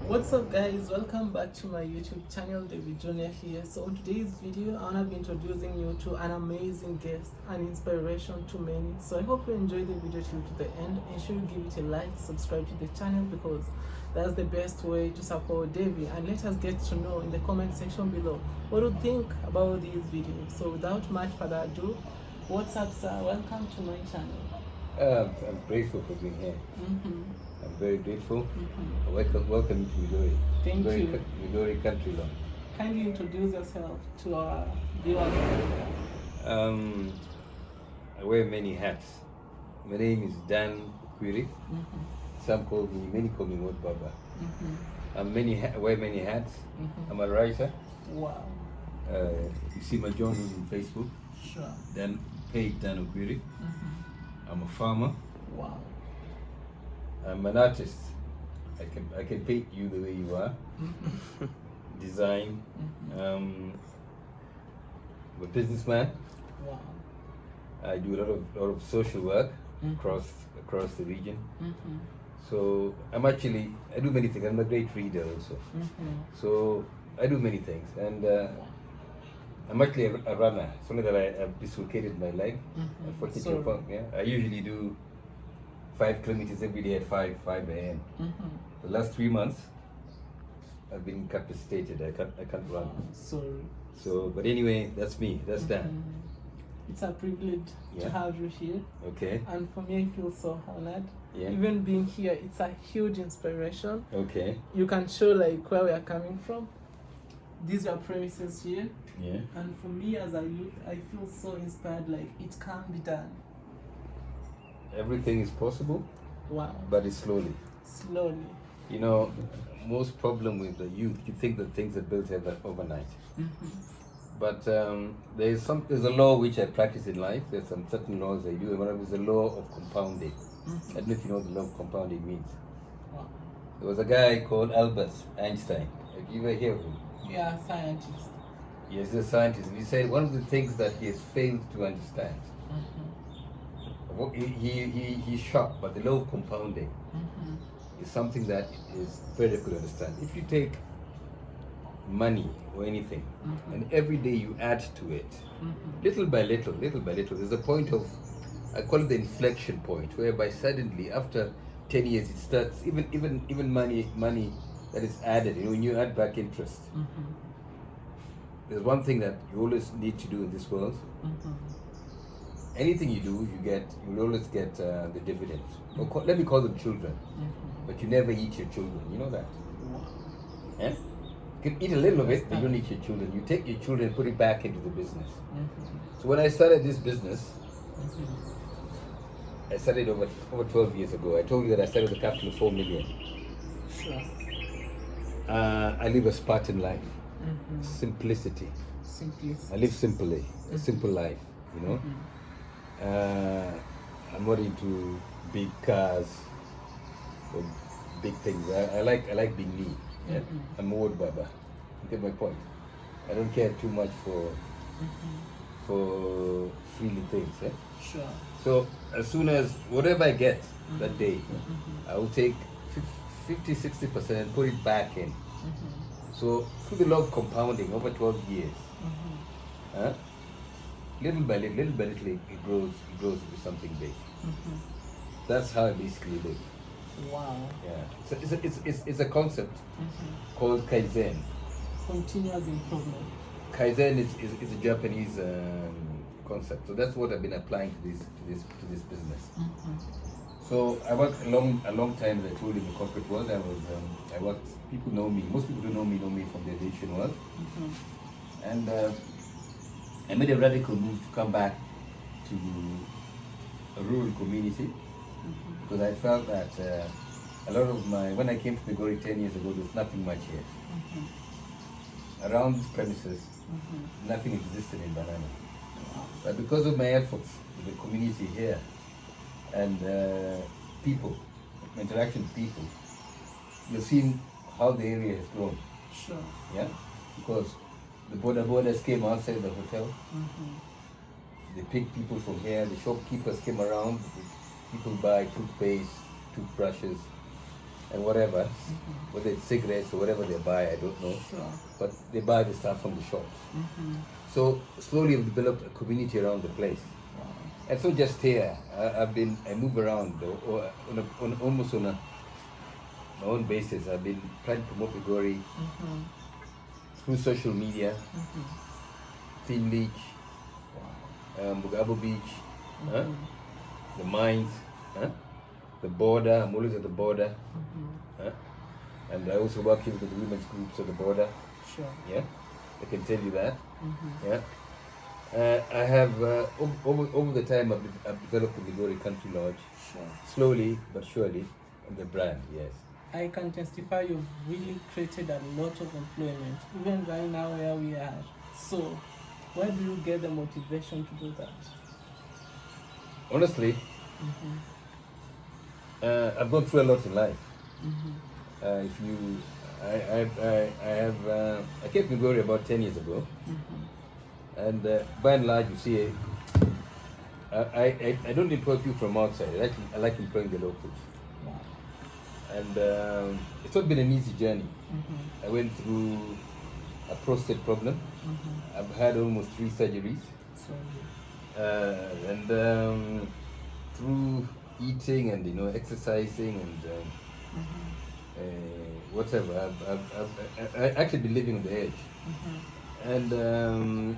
What's up guys, welcome back to my YouTube channel. Davy Jr. here. So in today's video I want to be introducing you to an amazing guest, an inspiration to many. So I hope you enjoy the video till to the end. Ensure you give it a like, subscribe to the channel because that's the best way to support Davy. And let us get to know in the comment section below what you think about this video. So without much further ado, what's up sir, welcome to my channel. I'm grateful for being here. Mm-hmm. I'm very grateful. Mm-hmm. Welcome to Midori. Thank you. Midori country long. Kindly introduce yourself to our viewers. I wear many hats. My name is Dan Kwiri. Mm-hmm. Many call me Word Baba. Mm-hmm. I wear many hats. Mm-hmm. I'm a writer. Wow. You see my journals on Facebook. Sure. Then page Dan Kwiri. Mm-hmm. I'm a farmer. Wow. I'm an artist. I can paint you the way you are. Mm-hmm. Design. Mm-hmm. I'm a businessman. Wow. I do a lot of social work Mm-hmm. across the region. Mm-hmm. So I do many things. I'm a great reader also. Mm-hmm. So I do many things, and I'm actually a runner. It's only that I have dislocated my leg. Mm-hmm. Unfortunately, I usually do 5 kilometers every day at 5 a.m. Mm-hmm. The last 3 months, I've been incapacitated. I can't run. Sorry. So, but anyway, that's me. That's that. Mm-hmm. It's a privilege to Yeah. have you here. Okay. And for me, I feel so honored. Yeah. Even being here, it's a huge inspiration. Okay. You can show like where we are coming from. These are premises here. Yeah. And for me, as I look, I feel so inspired, like it can be done. Everything is possible, Wow. but it's slowly. Slowly. You know, most problem with the youth, you think that things are built overnight. Mm-hmm. But there's a law which I practice in life. There's some certain laws I do. One of them is the law of compounding. Mm-hmm. I don't know if you know what the law of compounding means. Wow. There was a guy called Albert Einstein. Have you ever heard of him? Yeah, scientist. He's a scientist, and he said one of the things that he has failed to understand. Mm-hmm. He's shocked, but the law of compounding Mm-hmm. is something that is very difficult to understand. If you take money or anything, Mm-hmm. and every day you add to it, Mm-hmm. little by little, there's a point of, I call it the inflection point, whereby suddenly after 10 years it starts, even money that is added, when you add back interest, Mm-hmm. there's one thing that you always need to do in this world. Mm-hmm. Anything you do, you'll always get the dividends. Let me call them children, Mm-hmm. but you never eat your children. You know that? Wow. Yeah? You can eat a little of it, but you don't eat your children. You take your children and put it back into the business. Mm-hmm. So when I started this business, Mm-hmm. I started over 12 years ago. I told you that I started with a capital of 4 million. Sure. I live a Spartan life, Mm-hmm. simplicity. Simplicity. I live simply, a simple life, Mm-hmm. I'm not into big cars or big things. I like being me. Yeah? Mhm. I'm a word baba. You get my point. I don't care too much for Mm-hmm. freely things. Yeah? Sure. So as soon as whatever I get that day, Mm-hmm. I will take 50-60% and put it back in. Mm-hmm. So through the law of compounding over 12 years, Mm-hmm. little by little, it grows into something big. Mm-hmm. That's how I basically live. Wow. Yeah, it's a concept Mm-hmm. called Kaizen. Continuous improvement. Kaizen is a Japanese concept, so that's what I've been applying to this business. Mm-hmm. So I worked a long time, as I told you, in the corporate world. I worked. People know me. Most people who know me from the aviation world, Mm-hmm. and I made a radical move to come back to a rural community. Mm-hmm. Because I felt that a lot of when I came to Migori 10 years ago, there was nothing much here. Mm-hmm. Around these premises, Mm-hmm. nothing existed in Banana. Wow. But because of my efforts with the community here and people, interaction with people, you've seen how the area has grown. Sure. Yeah? Because the borders came outside the hotel. Mm-hmm. They picked people from here. The shopkeepers came around. People buy toothpaste, toothbrushes. and whatever, whether it's cigarettes or whatever they buy, I don't know. Sure. But they buy the stuff from the shops. So slowly I've developed a community around the place. And so just here, I move around almost on my own basis. I've been trying to promote Migori through social media, Thin Beach, Mugabo Beach, the mines, the border. I'm always at the border. And I also work with the women's groups at the border. Sure. Yeah, I can tell you that. Yeah. I have, over the time, I've developed the Migori Country Lodge. Sure. Slowly but surely, and the brand, yes. I can testify you've really created a lot of employment, even right now where we are. So, where do you get the motivation to do that? Honestly, I've gone through a lot in life. I came to Migori about 10 years ago. And by and large, you see, I don't employ people from outside. I like employing the locals. Wow. And it's not been an easy journey. I went through a prostate problem. I've had almost 3 surgeries. And through eating and exercising and whatever, I've actually been living on the edge. And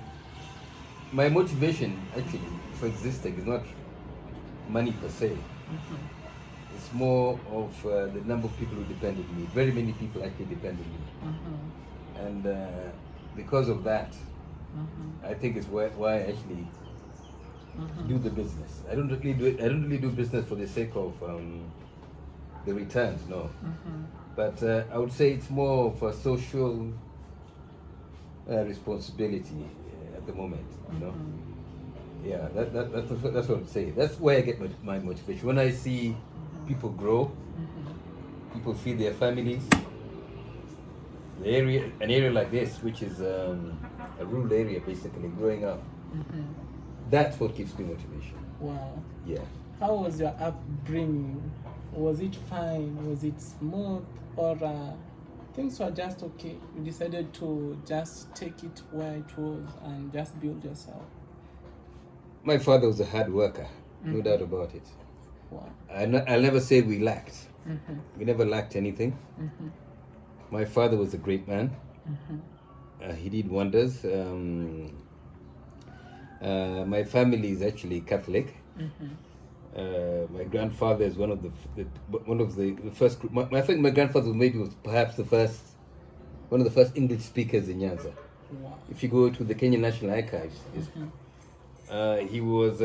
my motivation actually for existing is not money per se. It's more of the number of people who depend on me. Very many people actually depend on me. And because of that, I think it's why I actually do the business. I don't really do business for the sake of the returns, no. But I would say it's more of a social responsibility at the moment, Yeah, that's what I would say. That's where I get my motivation. When I see people grow, people feed their families, an area like this, which is a rural area basically, growing up, that's what gives me motivation. Wow. Yeah. How was your upbringing? Was it fine? Was it smooth? Or things were just okay? You decided to just take it where it was and just build yourself? My father was a hard worker, no doubt about it. Wow. I'll never say we lacked. We never lacked anything. My father was a great man. He did wonders. My family is actually Catholic. My grandfather is one of the first. I think my grandfather was perhaps one of the first English speakers in Nyanza. Wow. If you go to the Kenya National Archives, he was.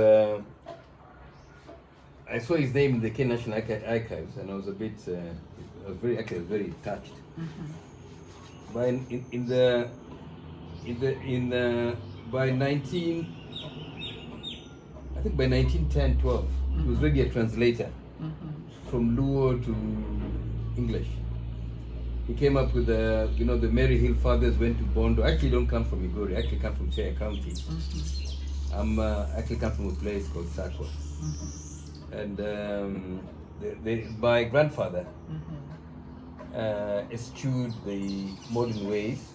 I saw his name in the Kenya National Archives, and I was very touched. By by 1910-12, he was really a translator from Luo to English. He came up with the Mary Hill Fathers went to Bondo. I actually don't come from Migori. I actually come from Chea County. I actually come from a place called Sakwa. And my grandfather eschewed the modern ways.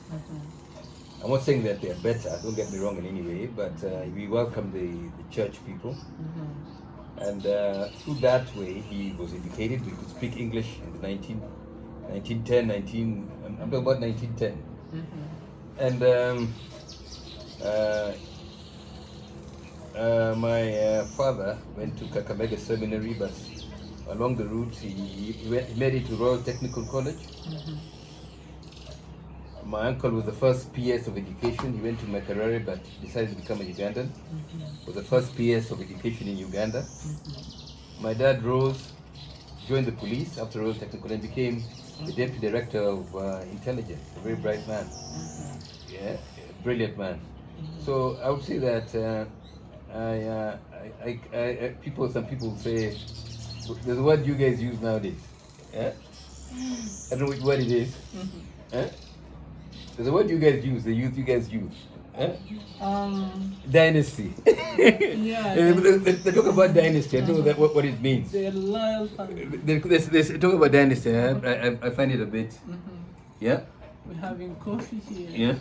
I'm not saying that they're better, don't get me wrong in any way, but we welcome the church people. And through that way, he was educated. We could speak English in the 1910. I'm talking about 1910. And my father went to Kakamega Seminary, but along the route, he made it to Royal Technical College. My uncle was the first PS of education. He went to Makerere but decided to become a Ugandan. Was the first PS of education in Uganda. My dad rose, joined the police after Royal Technical and became the deputy director of intelligence. A very bright man. Yeah, a brilliant man. So I would say that some people say there's a word you guys use nowadays. Yeah? I don't know which word it is. There's a word you guys use, the youth you guys use. Dynasty. Yeah. They talk about dynasty. I don't know what it means. They're loyal family. They talk about dynasty. I find it a bit. Yeah. We're having coffee here. Yeah.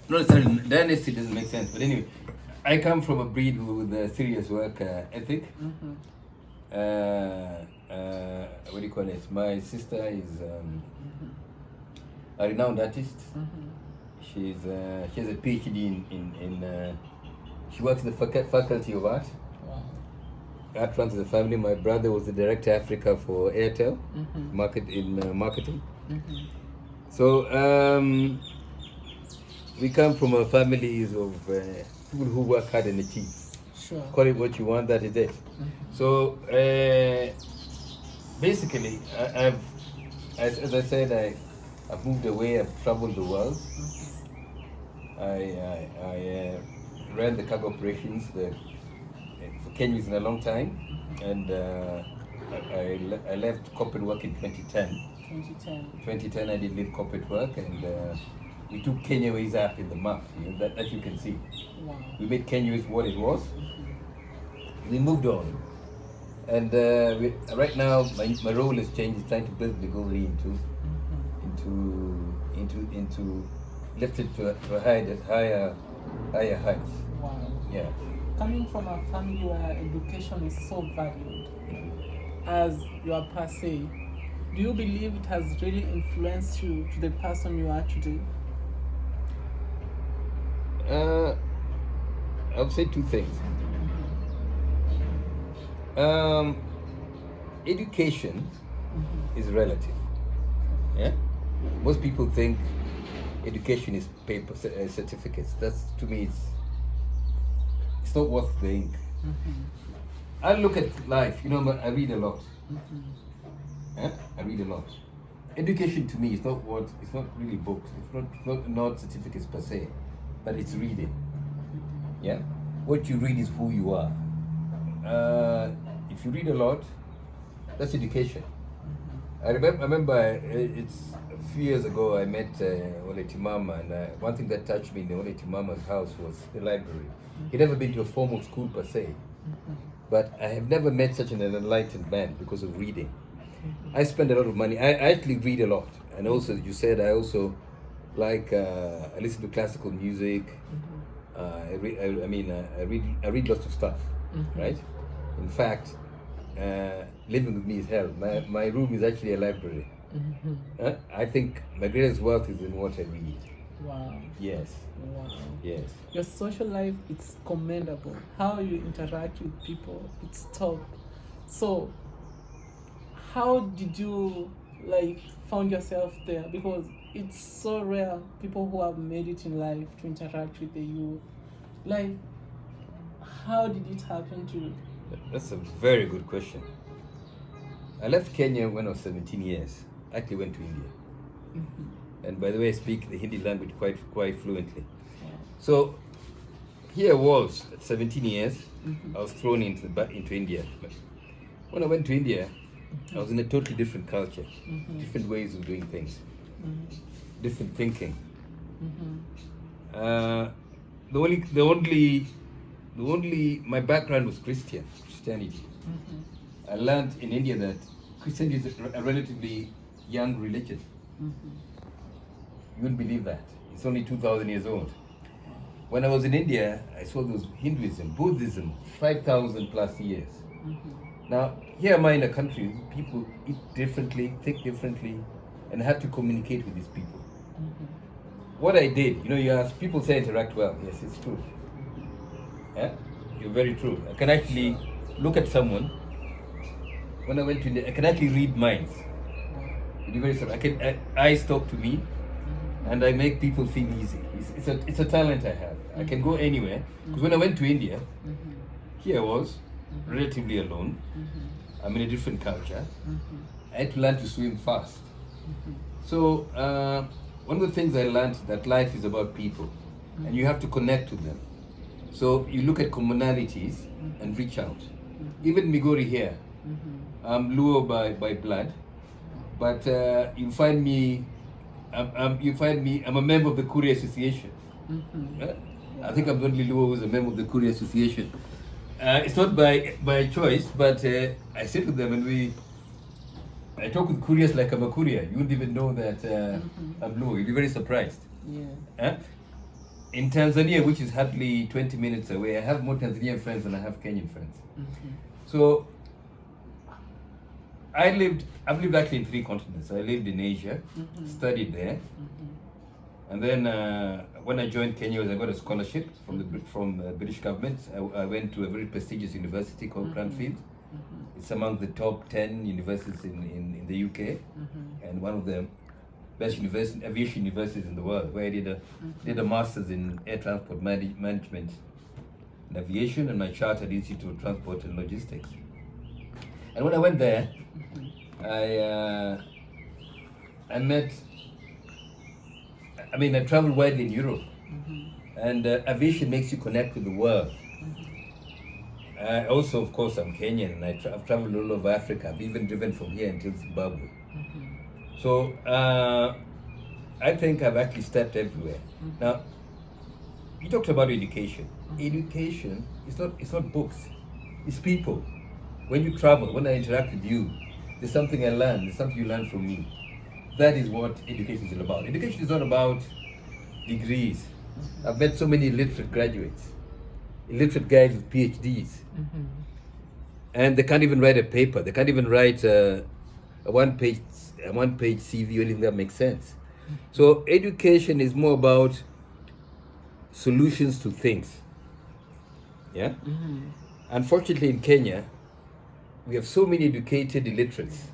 No, necessarily dynasty doesn't make sense. But anyway, I come from a breed with a serious work ethic. What do you call it? My sister is a renowned artist. She has a PhD in she works in the faculty of art. Wow. Art runs the family. My brother was the director Africa for Airtel, marketing. So we come from a families of people who work hard and achieve. Sure. Call it what you want, that is it. So basically, as I said, I've moved away. I've traveled the world. I ran the cargo operations for Kenyans in a long time, and I left corporate work in 2010. 2010, I did leave corporate work, and we took Kenya ways up in the map. You know, that you can see. Wow. We made Kenya ways what it was. We moved on, and right now my role has changed. It's trying to build Migori into lift it to a higher heights. Wow. Yeah. Coming from a family where education is so valued, as you are per se, do you believe it has really influenced you to the person you are today? I would say two things. Education is relative. Yeah. Most people think education is paper certificates. That's, to me, it's not worth the ink. I look at life. You know, I read a lot. I read a lot. Education to me is not it's not really books. It's not certificates per se, but it's reading. Yeah. What you read is who you are. If you read a lot, that's education. I remember it's a few years ago I met Ole Timama, and one thing that touched me in Ole Timama's house was the library. He'd never been to a formal school per se, but I have never met such an enlightened man because of reading. I spend a lot of money. I actually read a lot, and also, you said, I also like I listen to classical music. I read lots of stuff, right? In fact, living with me is hell. My room is actually a library. I think my greatest wealth is in what I read. Wow. Yes. Wow. Yes. Your social life, it's commendable. How you interact with people, it's top. So, how did you found yourself there? Because it's so rare people who have made it in life to interact with the youth. How did it happen to you? That's a very good question. I left Kenya when I was 17 years. I actually went to India. And by the way, I speak the Hindi language quite fluently. Yeah. So here I was at 17 years. I was thrown into India. But when I went to India, I was in a totally different culture, different ways of doing things, different thinking. My background was Christianity. I learned in India that Christianity is a relatively young religion. You wouldn't believe that. It's only 2,000 years old. When I was in India, I saw those Hinduism, Buddhism, 5,000 plus years. Now, here am I in a country, people eat differently, think differently, and have to communicate with these people. What I did, you ask, people say I interact well. Yes, it's true. Yeah? You're very true. I can actually look at someone. When I went to India, I can actually read minds. Eyes talk to me, and I make people feel easy. It's a talent I have. I can go anywhere. Because when I went to India, here I was, relatively alone. I'm in a different culture. I had to learn to swim fast. So one of the things I learned that life is about people, and you have to connect with them. So you look at commonalities and reach out. Even Migori here, I'm Luo by blood, but you find me. I'm a member of the Kuri Association. Yeah? I think I'm the only Luo who's a member of the Korea Association. It's not by choice, but I sit with them and I talk with Koreans like I'm a Korea. You wouldn't even know that I'm Luo. You'd be very surprised. Yeah. In Tanzania, which is hardly 20 minutes away, I have more Tanzanian friends than I have Kenyan friends. So I've lived actually in 3 continents. I lived in Asia, studied there, and then when I joined Kenya, I got a scholarship from the British government. I went to a very prestigious university called Cranfield. It's among the top 10 universities in the UK, and one of the best aviation universities in the world, where I did a master's in air transport management and aviation, and my chartered Institute of Transport and Logistics. And when I went there, I traveled widely in Europe, and aviation makes you connect with the world. Also, of course, I'm Kenyan, and I've traveled all over Africa. I've even driven from here until Zimbabwe. So I think I've actually stepped everywhere. Now, you talked about education. Education is not books. It's people. When you travel, when I interact with you, there's something I learn. There's something you learn from me. That is what education is all about. Education is not about degrees. I've met so many illiterate graduates, illiterate guys with PhDs, and they can't even write a paper. They can't even write a one-page CV or anything that makes sense. So education is more about solutions to things. Yeah. Unfortunately, in Kenya, we have so many educated illiterates.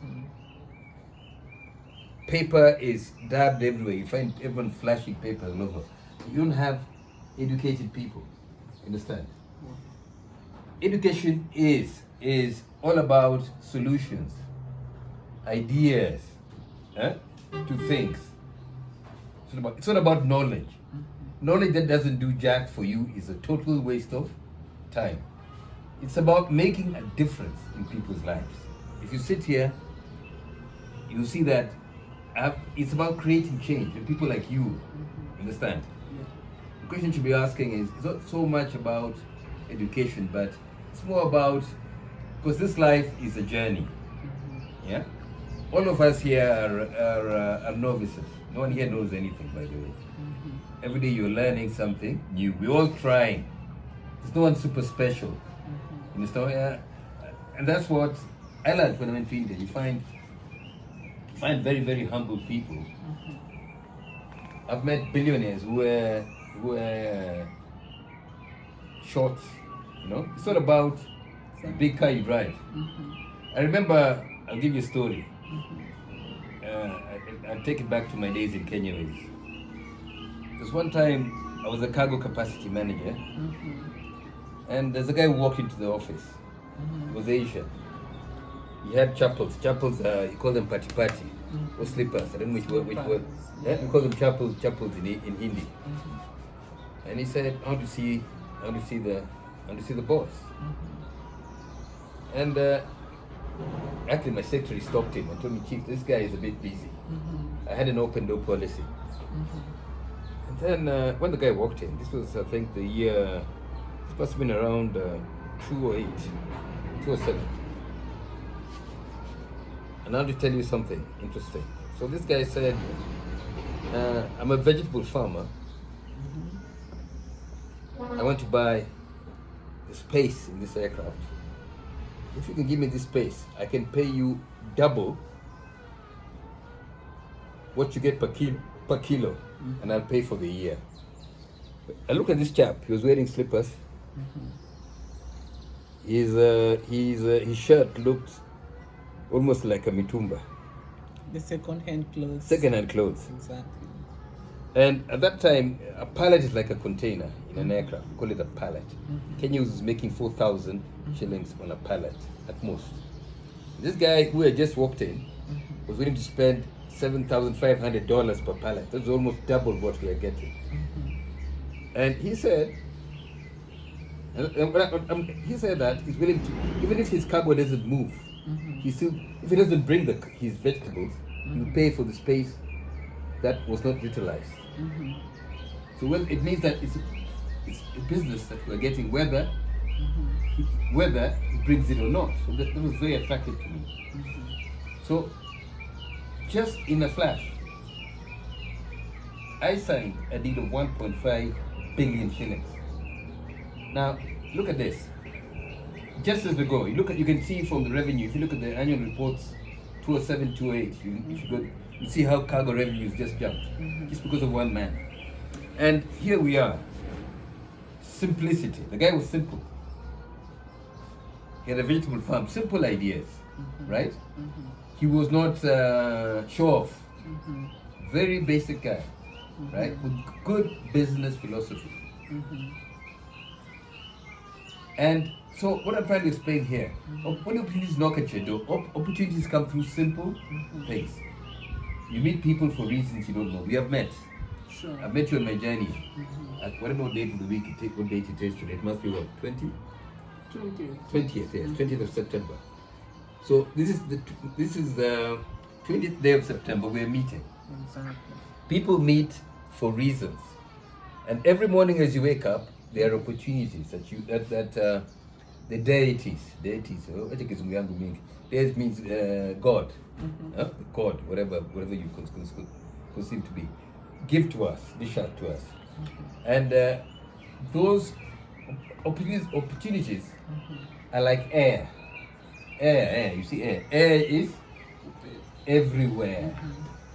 Paper is dabbed everywhere. You find everyone flashing paper all over. You don't have educated people. Understand? Education is all about solutions, ideas, to things. It's not about knowledge. Knowledge that doesn't do jack for you is a total waste of time. It's about making a difference in people's lives. If you sit here, you see that it's about creating change and people like you. Understand? The question you should be asking is, it's not so much about education, but it's more about, because this life is a journey. Yeah? All of us here are novices. No one here knows anything, by the way. Every day you're learning something new. We're all trying. There's no one super special. In the story, and that's what I learned when I went to India. You find very, very humble people. I've met billionaires who wear shorts. It's not about the big car you drive. I remember, I'll give you a story. I'll take it back to my days in Kenya. There's one time I was a cargo capacity manager, and there's a guy who walked into the office. He was Asian. He had chappals. Chappals, you call them pati or slippers. I don't know which word. Yeah, we call them chappals in Hindi. And he said, I want to see the boss. And actually, my secretary stopped him and told me, Chief, this guy is a bit busy. I had an open door policy. And then when the guy walked in, this was, I think, the year, it must have been around 2008, 2007. And I want to tell you something interesting. So this guy said, I'm a vegetable farmer. I want to buy the space in this aircraft. If you can give me this space, I can pay you double what you get per kilo, and I'll pay for the year. I look at this chap. He was wearing slippers. His shirt looked almost like a mitumba. The second-hand clothes. Second-hand clothes. Exactly. And at that time, a pallet is like a container in an aircraft. We call it a pallet. Kenya was making 4,000 shillings on a pallet at most. This guy who had just walked in was willing to spend $7,500 per pallet. That's almost double what we are getting. And he said, that he's willing to, even if his cargo doesn't move, if he doesn't bring his vegetables, he'll pay for the space that was not utilized. So it means that it's a business that we're getting, whether he brings it or not. So that was very attractive to me. So just in a flash, I signed a deal of 1.5 billion shillings. Now look at this. Just as we go, you can see from the revenue. If you look at the annual reports, 207, 208, you see how cargo revenues just jumped, just because of one man. And here we are. Simplicity. The guy was simple. He had a vegetable farm, simple ideas, right? He was not show off. Very basic guy, right? With good business philosophy. And so what I'm trying to explain here, when opportunities knock at your door, opportunities come through simple things. You meet people for reasons you don't know. We have met. Sure. I've met you on my journey. At whatever date of the week what date it is today. It must be what, 20th? 20th, yes, 20th of September. So this is the 20th day of September. We're meeting. Exactly. People meet for reasons, and every morning as you wake up, there are opportunities that the deities. Deity means God, God, whatever you conceive to be, give to us, dish out to us, and those opportunities are like air. Air. You see, air is everywhere.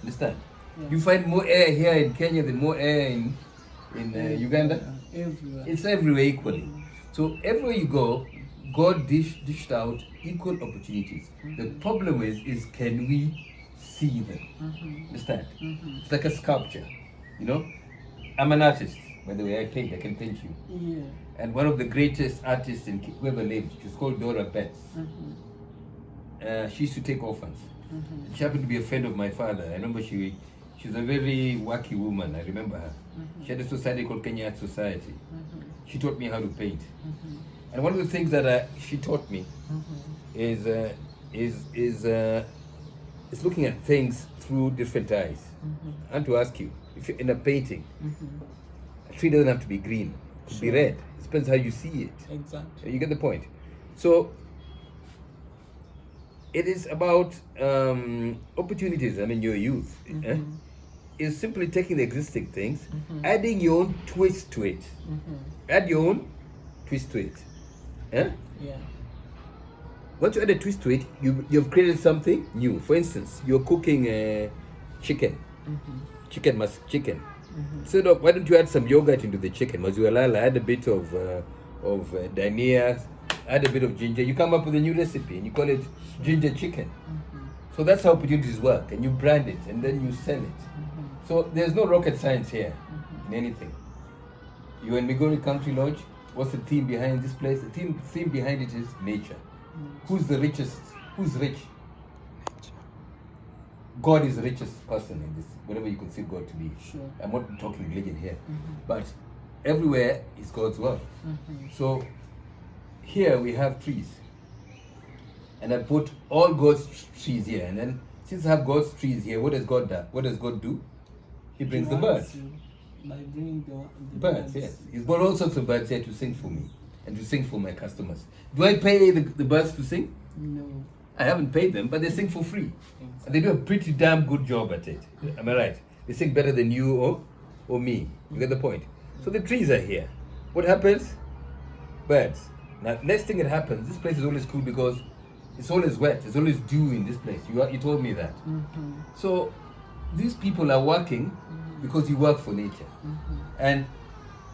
Understand? Yeah. You find more air here in Kenya than more air in Uganda. Everywhere. It's everywhere equally. So everywhere you go, God dished out equal opportunities. The problem is can we see them? Understand? It's like a sculpture. I'm an artist, by the way. I can paint you. Yeah. And one of the greatest artists who ever lived, she's called Dora Betts. She used to take orphans. She happened to be a friend of my father. I remember she's a very wacky woman. I remember her. She had a society called Kenya Art Society. She taught me how to paint. And one of the things that she taught me is looking at things through different eyes. I want to ask you, if you're in a painting, a tree doesn't have to be green. It could be red. It depends how you see it. Exactly. You get the point. So it is about opportunities. I mean, your youth is simply taking the existing things, adding your own twist to it. Add your own twist to it. Yeah. Once you add a twist to it, you've created something new. For instance, you're cooking chicken. Chicken. So why don't you add some yogurt into the chicken? Mazualala, add a bit of dania, add a bit of ginger. You come up with a new recipe and you call it ginger chicken. So that's how opportunities work, and you brand it and then you sell it. So there's no rocket science here in anything. You and Migori Country Lodge, what's the theme behind this place? The theme behind it is nature. Who's the richest? Who's rich? God is the richest person in this, whatever you consider God to be. Sure. I'm not talking religion here, but everywhere is God's work. So here we have trees, and I put all God's trees here. And then since I have God's trees here, what does God do? What does God do? He brings the birds. By bringing the Birds, yes. He's brought all sorts of birds here to sing for me and to sing for my customers. Do I pay the birds to sing? No. I haven't paid them, but they sing for free. Exactly. And they do a pretty damn good job at it. Am I right? They sing better than you or me. You get the point? So the trees are here. What happens? Birds. Now, next thing that happens, this place is always cool because it's always wet. There's always dew in this place. You told me that. So these people are working because you work for nature. And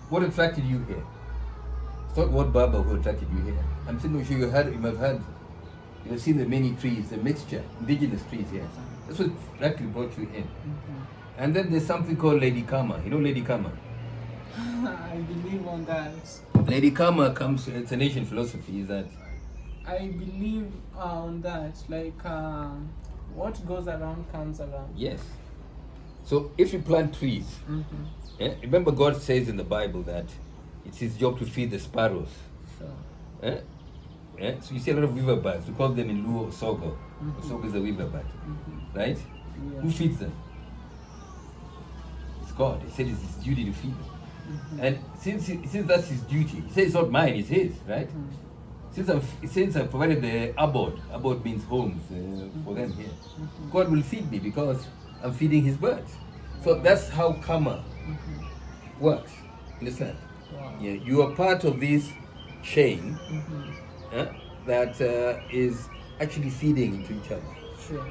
what attracted you here? It's not what Baba who attracted you here. I'm sure you've seen the many trees, the mixture, indigenous trees here. That's what actually brought you in. And then there's something called Lady Karma. You know Lady Karma? I believe on that. Lady Karma it's an Asian philosophy, is that? I believe on that. Like, what goes around comes around. Yes. So if you plant trees, remember God says in the Bible that it's his job to feed the sparrows. Sure. So you see a lot of weaver birds. We call them in Luo Osogo. Osogo is a weaver bird. Right? Yeah. Who feeds them? It's God. He said it's his duty to feed them. And since that's his duty, he says it's not mine, it's his, right? Since I've provided the abode means homes for them here, God will feed me because I'm feeding his birds. So that's how karma works. Understand? Wow. Yeah, you are part of this chain that is actually feeding into each other. Sure.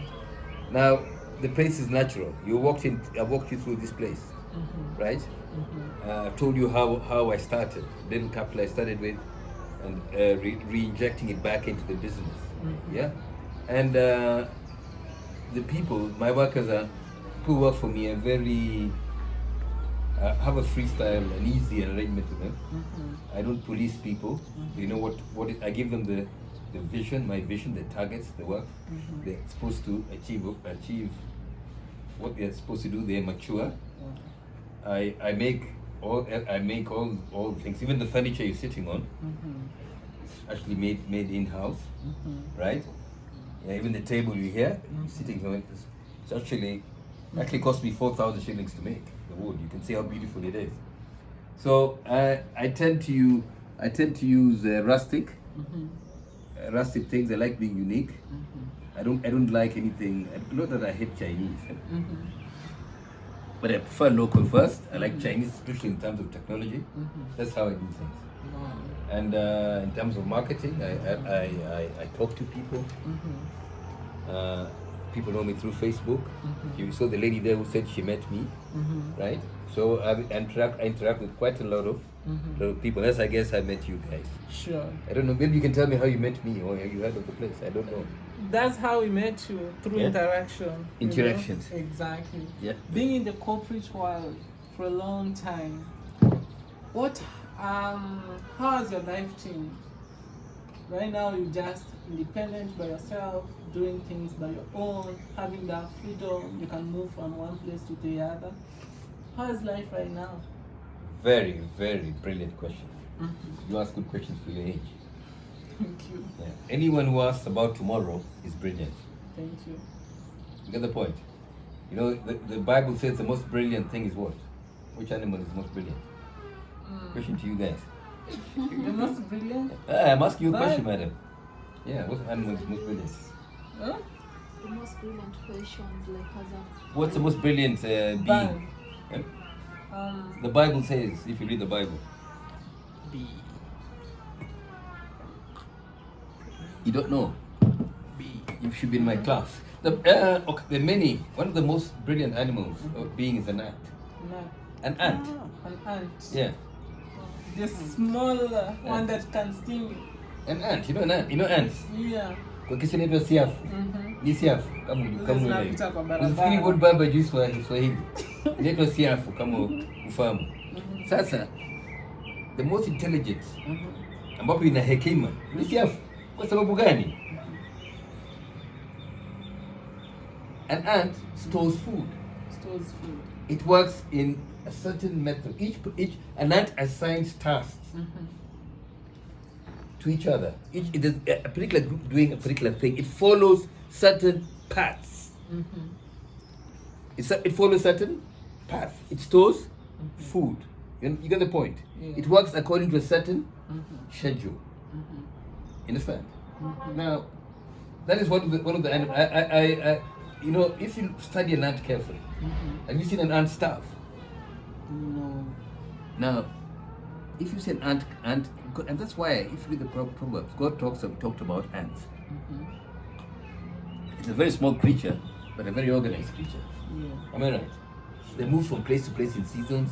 Now, the place is natural. I walked you through this place, right? I told you how I started, little capital I started with, and re-injecting it back into the business. Yeah, and the people, my workers who work for me are very have a freestyle and easy arrangement with them. I don't police people. You know what I give them the vision, my vision, the targets, the work they're supposed to achieve what they're supposed to do. They're mature. I make all the things, even the furniture you're sitting on. It's actually made in house, right? Yeah, even the table you hear sitting on, it's actually cost me 4,000 shillings to make the wood. You can see how beautiful it is. So I tend to use rustic things. I like being unique. I don't like anything. Not that I hate Chinese, but I prefer local first. I like Chinese, especially in terms of technology. That's how I do things. And in terms of marketing, I talk to people. People know me through Facebook. You saw the lady there who said she met me, right? So I interact with quite a lot of people. That's, I guess, I met you guys. Sure. I don't know. Maybe you can tell me how you met me, or you heard of the place. I don't know. That's how we met you, through interaction. Interactions. You know? Exactly. Yeah. Being in the corporate world for a long time, how has your life changed? Right now you're just independent by yourself, doing things by your own, having that freedom. You can move from one place to the other. How is life right now? Very, very brilliant question. You ask good questions for your age. Thank you. Yeah. Anyone who asks about tomorrow is brilliant. Thank you. You get the point? You know, the Bible says the most brilliant thing is what? Which animal is most brilliant? Question to you guys. The most brilliant? I'm asking you a question, madam. Yeah, what animal is most brilliant? Huh? The most brilliant questions, like as What's the most brilliant being? Bang. Eh? The Bible says, if you read the Bible. Bee. You don't know? Bee. You should be in my class. One of the most brilliant animals of being is an ant. An ant. An ant. Yeah. The small one that can sting. An ant. You know an ant? You know ants? Yeah. Kwa Kiswahili inaitwa siafu. Ni siafu kama Zinapita kwa barabara. usifikiri word baba juu Swahili. Inaitwa siafu kama ufahamu. Sasa the most intelligent ambapo ina hekima ni siafu. Kwa sababu gani? An ant stores food. Stores food. It works in a certain method. An ant assigns tasks to each other. It is a particular group doing a particular thing. It follows certain paths. It follows certain paths. It stores food. You get the point? Yeah. It works according to a certain schedule. Understand? Now, that is one of the animals. You know, if you study an ant carefully, have you seen an ant starve? No. Now, if you say an ant, and that's why if you read the Proverbs, God talked about ants. It's a very small creature, but a very organized creature. Yeah. Am I right? They move from place to place in seasons.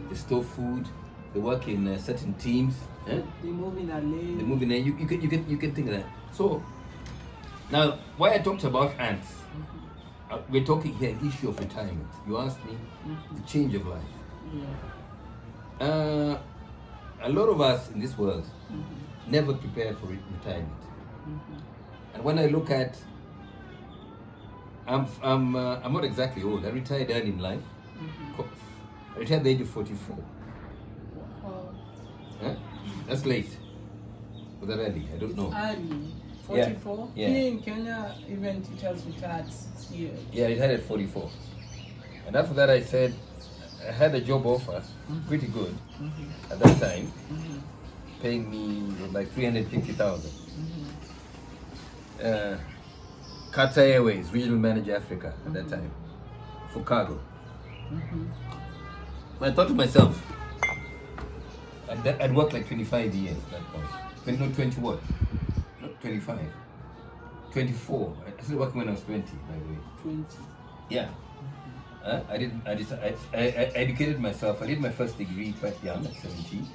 They store food. They work in certain teams. They move in a lane. They move in. You can think of that. So now, why I talked about ants? We're talking here an issue of retirement. You asked me the change of life. Yeah. A lot of us in this world never prepare for retirement. And when I look at, I'm not exactly old. I retired early in life. I retired at the age of 44. Huh? That's late. Was that early? I don't know. Early. 44? Yeah. Here in Kenya, even teachers retired 60 years. Yeah, I retired at 44. And after that I said, I had a job offer, pretty good at that time, paying me like 350,000. Qatar Airways, regional manager Africa at that time, for cargo. But I thought to myself, I'd worked like 25 years at that point. 20 what? Not 25. 24. I started working when I was 20, by the way. 20. Yeah. I educated myself. I did my first degree quite young, at 17.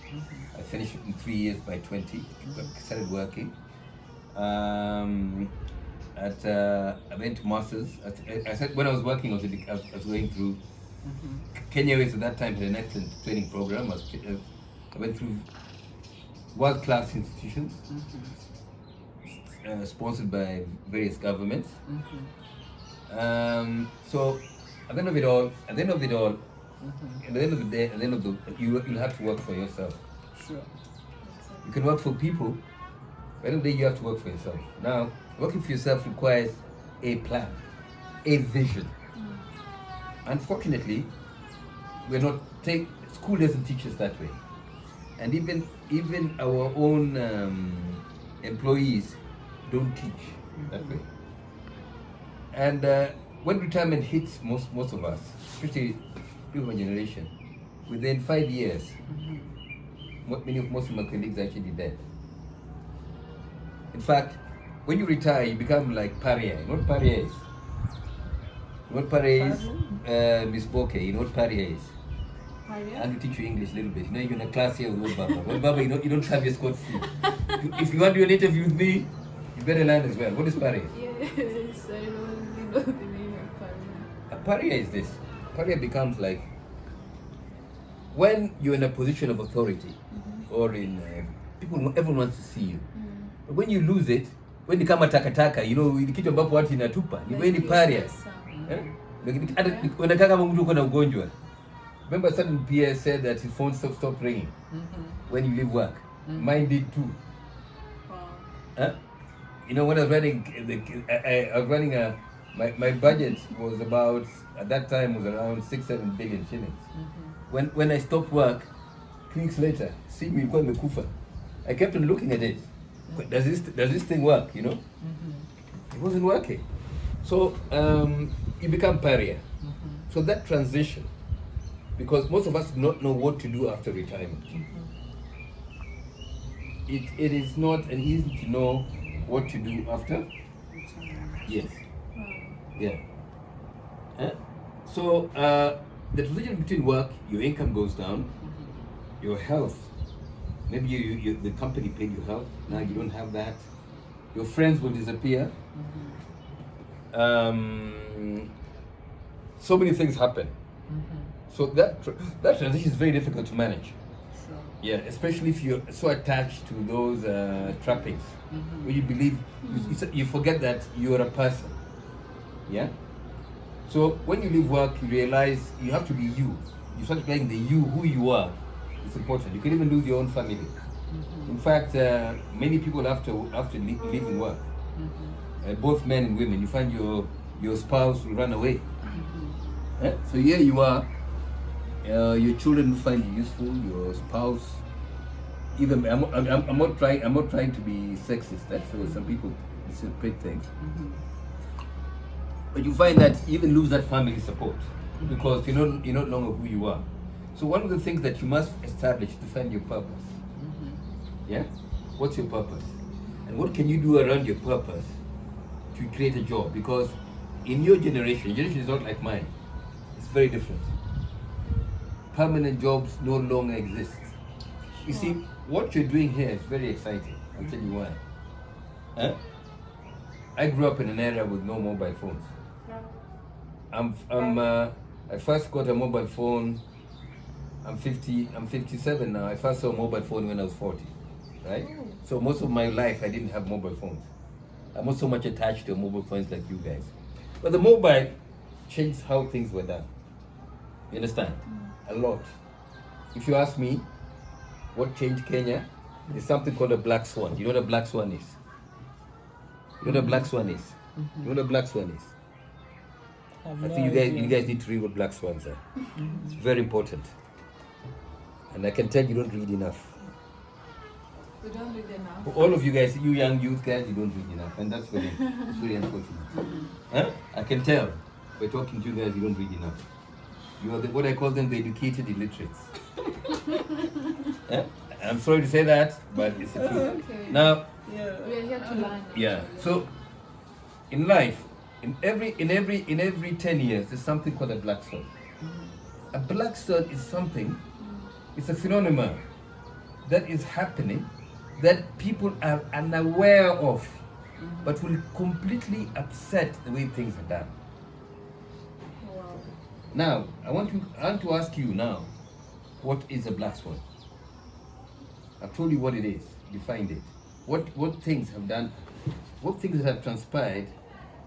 I finished it in 3 years by 20. I started working. I went to masters. I said when I was working, I was going through Kenya Airways at that time had an excellent training program. I went through world-class institutions, sponsored by various governments. So at the end of it all, at the end of the day, you'll have to work for yourself. Sure. You can work for people, but at the end of the day, you have to work for yourself. Now, working for yourself requires a plan, a vision. Unfortunately, school doesn't teach us that way. And even our own employees don't teach that way. And when retirement hits most of us, especially people of my generation, within 5 years, most of my colleagues are actually dead. In fact, when you retire, you become like pariah. You know what pariah is? You know what pariah is? Miss Boke, you know what pariah is? Pariah? And we teach you English a little bit. You know, you're in a class here with Baba. Well, Baba, you don't have your Scott free. If you want to do an interview with me, you better learn as well. What is pariah? Yes, I don't really know the meaning of pariah. A pariah is this. Pariah becomes like when you're in a position of authority or in everyone wants to see you. But when you lose it, when you become a takataka, you know, kitu ambapo watu inatupa, ni wewe ni pariah. Unakaa kama mtu uko na ugonjwa. Remember certain PS said that his phone stopped ringing when you leave work. Mine did too. Wow. You know, when I was running, I was running my budget was about, at that time was around 6-7 billion shillings. When I stopped work, 2 weeks later, see me kwa nimekufa. I kept on looking at it. Does this thing work? You know, it wasn't working. So you become pariah. So that transition, because most of us do not know what to do after retirement. It is not an easy to know what to do after. Yes. Yeah. So the transition between work, your income goes down, your health. Maybe you the company paid your health. Now you don't have that. Your friends will disappear. So many things happen. So that transition is very difficult to manage. Sure. Yeah, especially if you're so attached to those trappings, where you believe you forget that you're a person. Yeah. So when you leave work, you realize you have to be you. You start playing the you, who you are. It's important. You can even lose your own family. In fact, many people after leaving work, both men and women, you find your spouse will run away. So here you are. Your children find you useful. Your spouse. Even I'm not trying to be sexist. That's some people interpret things. But you find that you even lose that family support because you're not longer who you are. So one of the things that you must establish to find your purpose. Yeah? What's your purpose? And what can you do around your purpose to create a job? Because in your generation is not like mine. It's very different. Permanent jobs no longer exist. You see, what you're doing here is very exciting. I'll tell you why. I grew up in an area with no mobile phones. I first got a mobile phone. I'm 57 now. I first saw a mobile phone when I was 40, right? So most of my life I didn't have mobile phones. I'm not so much attached to mobile phones like you guys. But the mobile changed how things were done. You understand? A lot. If you ask me what changed Kenya, there's something called a black swan. You know what a black swan is? You know what a black swan is? You know what a black swan is? have I no think you idea. guys need to read what black swans are. It's very important. And I can tell you don't read enough. We don't read enough. For all of you guys, you young youth guys, you don't read enough, and that's very, it's very unfortunate. Huh? I can tell by talking to you guys, you don't read enough. You are what I call them the educated illiterates. Huh? I'm sorry to say that, but it's the truth. Okay. Now, Yeah. We are here to learn. yeah. actually. So, in life, in every 10 years, there's something called a black swan. A black swan is something. It's a phenomenon that is happening that people are unaware of, but will completely upset the way things are done. Wow. Now, I want to ask you now, what is a black swan? I've told you what it is, defined it. What things have done, what things have transpired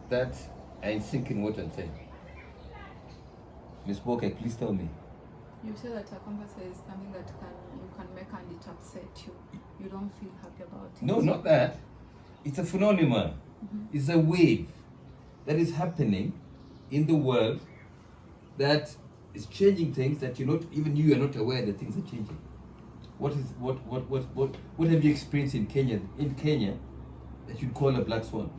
that are in sync in what I'm saying? Miss Walker, please tell me. You say that a conversation is something that you can make and it upset you. You don't feel happy about it. No, not that. It's a phenomenon. It's a wave that is happening in the world that is changing things that you are not aware that things are changing. What have you experienced in Kenya that you'd call a black swan?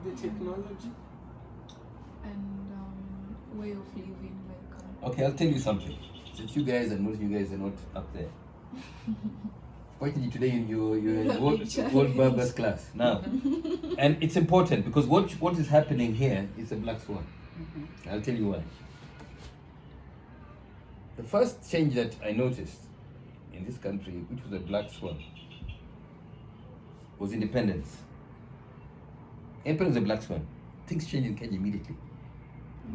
The technology. And way of living, like. Okay, I'll tell you something. Since you guys and most of you guys are not up there. Fortunately today you're in World Barbers class now. And it's important because what is happening here is a black swan. I'll tell you why. The first change that I noticed in this country, which was a black swan, was independence. Independence was a black swan. Things changed in Kenya immediately.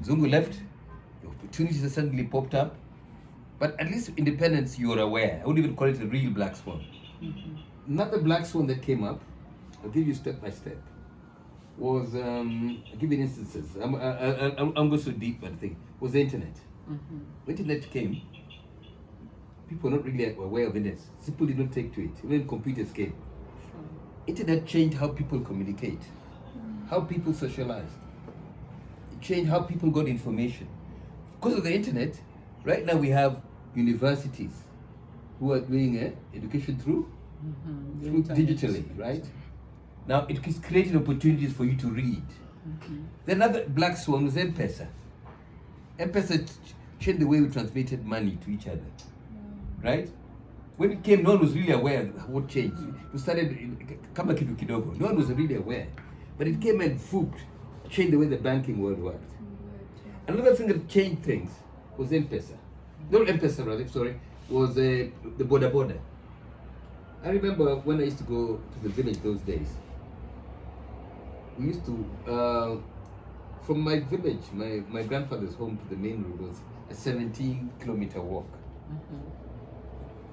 Zungu left, the opportunities suddenly popped up. But at least independence, you are aware. I wouldn't even call it a real black swan. Another black swan that came up, I'll give you step by step, was, I'll give you instances. I'm going so deep, but I think, was the internet. When internet came, people were not really aware of internet. People did not take to it. Even computers came. Internet changed how people communicate, how people socialized. It changed how people got information. Because of the internet, right now we have universities who are doing education through digitally, right? Now it has created opportunities for you to read. The another black swan was M-Pesa. M-Pesa changed the way we transmitted money to each other, right? When it came, no one was really aware of what changed. We started kama kitu kidogo. No one was really aware, but it came and changed the way the banking world worked. Another thing that changed things was M-Pesa. Not M-Pesa, rather, sorry, was the boda. I remember when I used to go to the village those days. We used to, from my village, my grandfather's home to the main road was a 17-kilometer walk.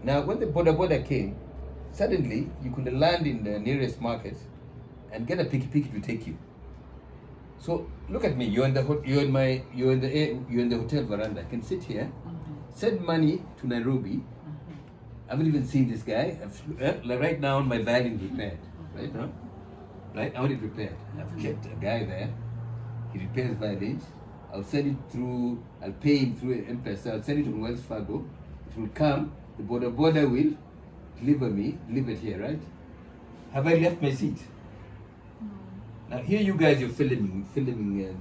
Now, when the boda came, suddenly you could land in the nearest market and get a piki to take you. So look at me. You're in the hotel veranda. I can sit here, send money to Nairobi. I haven't even seen this guy. Like right now, my violin is repaired. Right now, right? I want it repaired. I've kept a guy there. He repairs violins. I'll send it through. I'll pay him through M-Pesa. I'll send it on Wells Fargo. It will come. The boda will deliver it here, right? Have I left my seat? Now here you guys, you're filming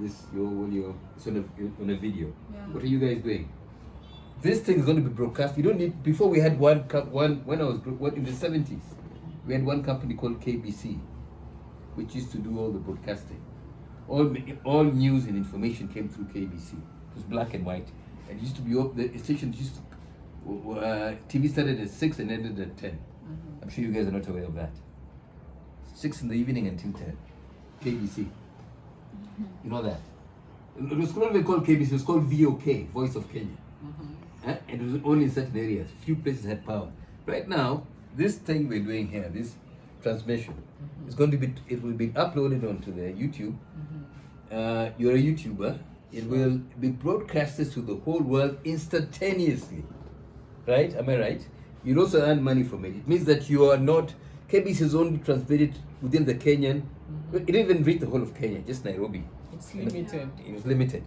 this. It's on a video. Yeah. What are you guys doing? This thing is going to be broadcast. You don't need. Before we had one when I was in the 70s, we had one company called KBC, which used to do all the broadcasting. All news and information came through KBC. It was black and white, and it used to be the stations used to. TV started at 6 and ended at 10. I'm sure you guys are not aware of that. 6 in the evening until 10. KBC. You know that? It was not even called KBC, it was called VOK, Voice of Kenya. And it was only in certain areas. Few places had power. Right now, this thing we're doing here, this transmission, is going to be, it will be uploaded onto the YouTube. You're a YouTuber. It will be broadcasted to the whole world instantaneously. Right? Am I right? You'll also earn money from it. It means that you are not, KBC is only transmitted within the Kenyan, it didn't even reach the whole of Kenya, just Nairobi. It's limited. It was limited.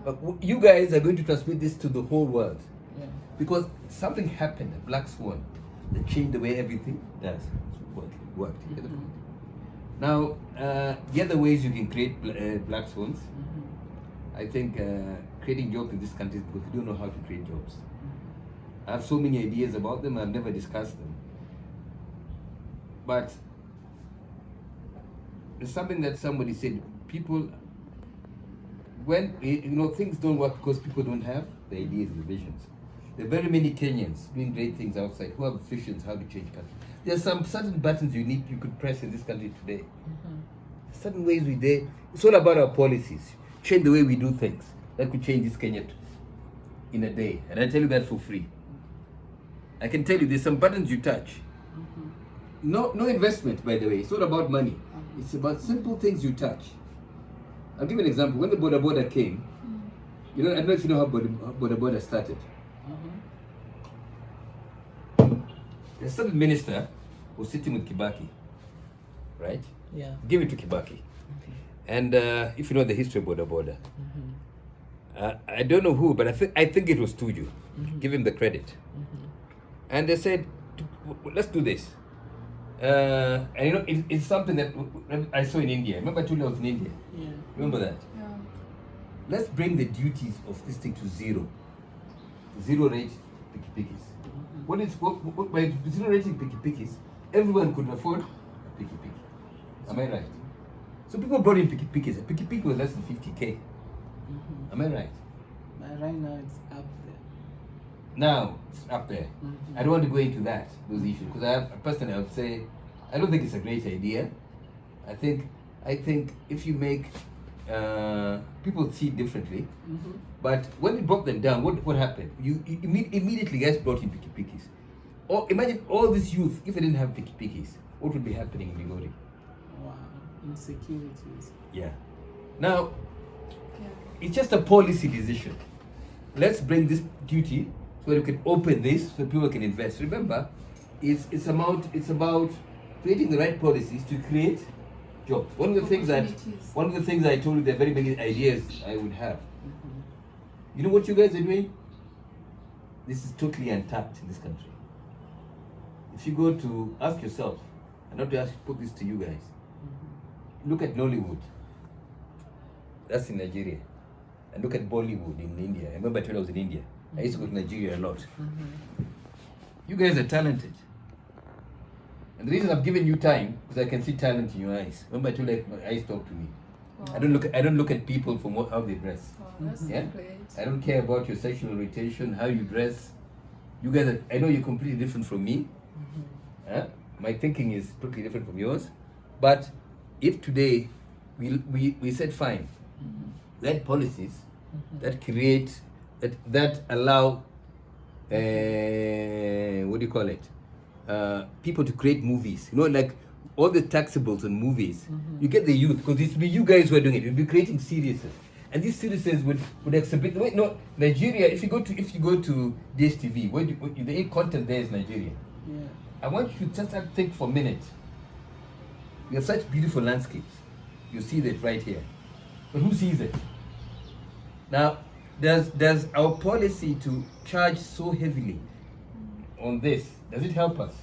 But you guys are going to transmit this to the whole world. Yeah. Because something happened, a black swan, that changed the way everything does. Worked. You get the point? Now, the other ways you can create black swans, I think creating jobs in this country is because we don't know how to create jobs. I have so many ideas about them, I've never discussed them. But there's something that somebody said, people, when, things don't work because people don't have the ideas, the visions. There are very many Kenyans doing great things outside who have visions how to change country. There's some certain buttons you could press in this country today. Certain ways it's all about our policies. Change the way we do things. That could change this Kenya in a day. And I tell you that for free. I can tell you there's some buttons you touch. No investment, by the way. It's not about money. It's about simple things you touch. I'll give you an example. When the border came, I don't know if you know how border started. A certain minister was sitting with Kibaki, right? Yeah. Give it to Kibaki. Okay. And if you know the history of border, I don't know who, but I think it was Tuju. Give him the credit. And they said, let's do this. And it's something that I saw in India. Remember Tuju was in India? Yeah. Remember that? Yeah. Let's bring the duties of this thing to zero. Zero rate piki-pikis. By zero rating piki-pikis, everyone could afford a piki-piki. Am I right? So people brought in piki-pikis. A piki-piki was less than 50K. Am I right? Right now it's up there. Now it's up there. I don't want to go into those issues, because personally I would say I don't think it's a great idea. I think if you make people see it differently, but when we broke them down, what happened? You immediately guys brought in piki-pikis. Or imagine all this youth, if they didn't have piki-pikis, what would be happening in Migori? Wow, insecurities. Yeah. Now, it's just a policy decision. Let's bring this duty so we can open this so people can invest. Remember, it's about creating the right policies to create jobs. One of the things I told you, the very big ideas I would have. You know what you guys are doing? This is totally untapped in this country. If you go to ask yourself, and not to put this to you guys, look at Nollywood. That's in Nigeria. And look at Bollywood in India. I remember when I was in India. I used to go to Nigeria a lot. You guys are talented. And the reason I've given you time, because I can see talent in your eyes. Remember I told you my eyes talk to me. Wow. I don't look at people from how they dress. Wow, that's Yeah? great. I don't care about your sexual orientation, how you dress. You guys I know you're completely different from me. My thinking is totally different from yours. But if today we said fine, that policies that create that allow what do you call it? People to create movies. Like all the taxables and movies. You get the youth, because it's you guys who are doing it. You'll be creating series. And these series would exhibit. Wait, no, Nigeria. If you go to DSTV, the content there is Nigeria. Yeah. I want you to just think for a minute. We have such beautiful landscapes. You see that right here. But who sees it? Now, does our policy to charge so heavily on this, does it help us?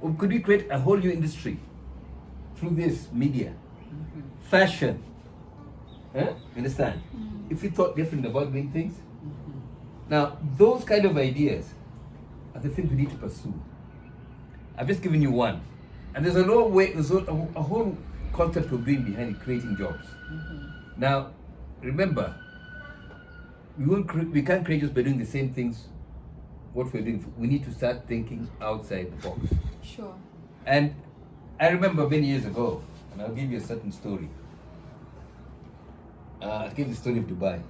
Or could we create a whole new industry through this media? Fashion. You understand? If we thought different about doing things. Now, those kind of ideas are the things we need to pursue. I've just given you one. And there's a whole concept of being behind it, creating jobs. Now, remember, we can't create jobs by doing the same things what we're doing. We need to start thinking outside the box. Sure. And I remember many years ago, and I'll give you a certain story. I'll give the story of Dubai.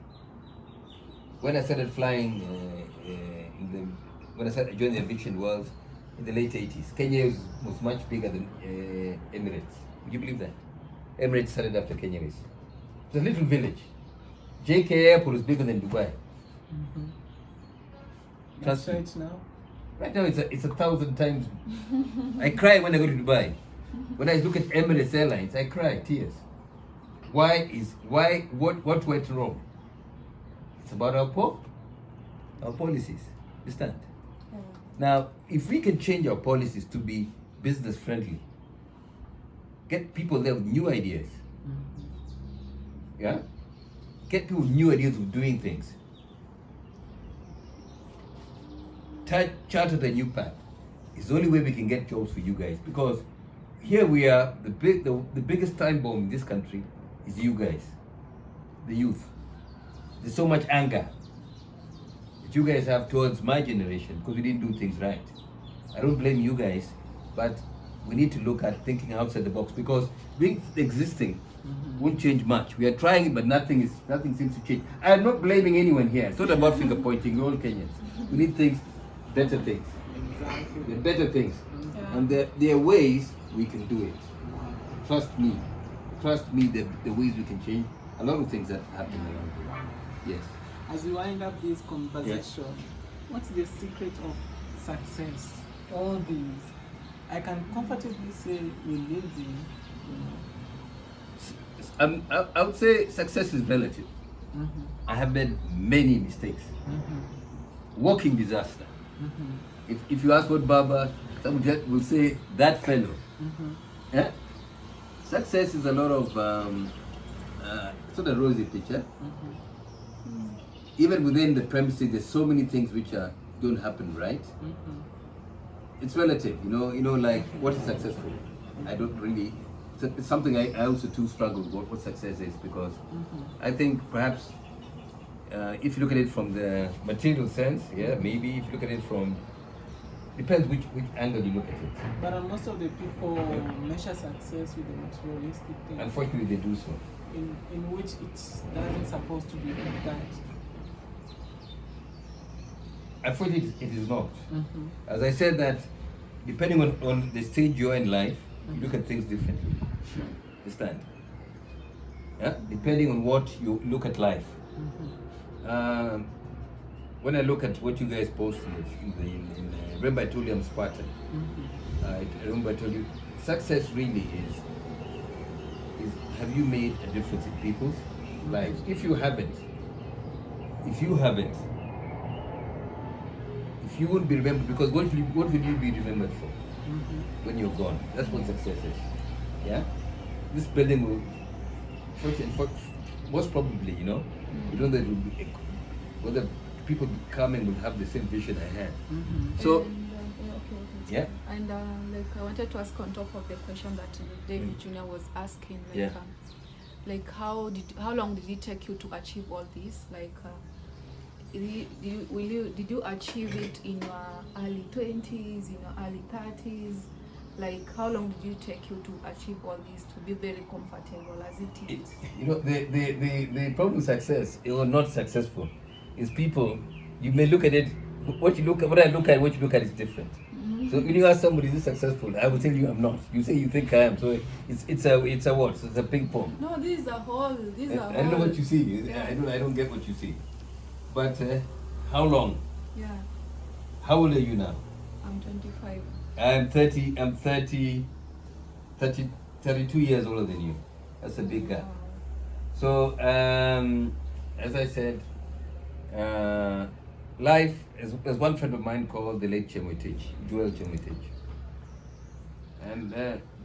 When I started flying, when I joined the aviation world in the late 80s, Kenya was much bigger than Emirates. Would you believe that? Emirates started after Kenya. It was a little village. JK Airport was bigger than Dubai. That's right now. Right now it's 1,000 times. I cry when I go to Dubai. When I look at Emirates Airlines, I cry tears. what went wrong? It's about our policies. Understand? Yeah. Now, if we can change our policies to be business friendly, get people there with new ideas. Yeah? Get people with new ideas of doing things. Charter a new path. It's the only way we can get jobs for you guys, because here we are, the biggest time bomb in this country is you guys, the youth. There's so much anger that you guys have towards my generation because we didn't do things right. I don't blame you guys, but we need to look at thinking outside the box, because being existing won't change much. We are trying it, but nothing seems to change. I'm not blaming anyone here. It's not about finger pointing. We're all Kenyans. We need things, better things. Exactly. The better things. Yeah. And there are ways we can do it. Trust me. Trust me, the ways we can change a lot of things that happen around here. Yes. As we wind up this conversation, what's the secret of success? All these, I can comfortably say we live in, I would say success is relative. I have made many mistakes. Walking disaster. If you ask what Baba, some will say that fellow. Yeah? Success is a lot of it's not a rosy picture. Even within the premises, there's so many things which don't happen right. It's relative, you know, like what is successful. I don't really. It's something I also too struggle with what success is, because I think perhaps if you look at it from the material sense, yeah, maybe if you look at it from, depends which angle you look at it. but most of the people measure success with the materialistic thing, Unfortunately, they do so. in which it doesn't supposed to be like that. Unfortunately, it is not. As I said, that depending on the stage you're in life, you look at things differently. Understand? Yeah? Depending on what you look at life. When I look at what you guys post remember I told you I'm Spartan. I remember I told you success really is have you made a difference in people's lives? If you haven't, if you won't be remembered, because what will you be remembered for when you're gone? That's what success is. Yeah? This building will, most probably, you know that it will be, whether people coming will have the same vision I had. So, okay. And like I wanted to ask on top of the question that David Jr. was asking, like how long did it take you to achieve all this? Like, did you achieve it in your early 20s, in your early 30s? Like, how long did it take you to achieve all this, to be very comfortable as it is? The problem with success, or not successful, is people. You may look at it. What I look at, what you look at is different. So when you ask somebody, is this successful? I will tell you I'm not. You say you think I am. So it's a what? So it's a ping pong. No, this is a whole. I don't know what you see. Yeah. I don't get what you see. But how long? Yeah. How old are you now? I'm 25. I'm 32 years older than you. That's a big gap. So, as I said, life, there's one friend of mine called the late Joel Chemuitich. And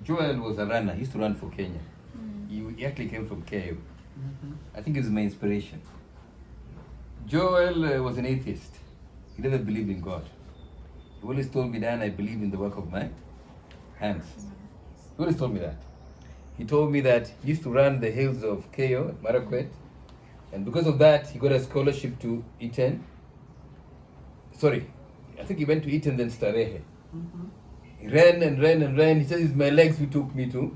Joel was a runner. He used to run for Kenya. He actually came from KU. I think it's my inspiration. Joel was an atheist. He never believed in God. He always told me, Dan, I believe in the work of my hands. He always told me that. He told me that he used to run the hills of KO, Marakwet, and because of that, he got a scholarship to Eton. Sorry, I think he went to Eton, then Starehe. He ran and ran and ran. He says it's my legs who took me to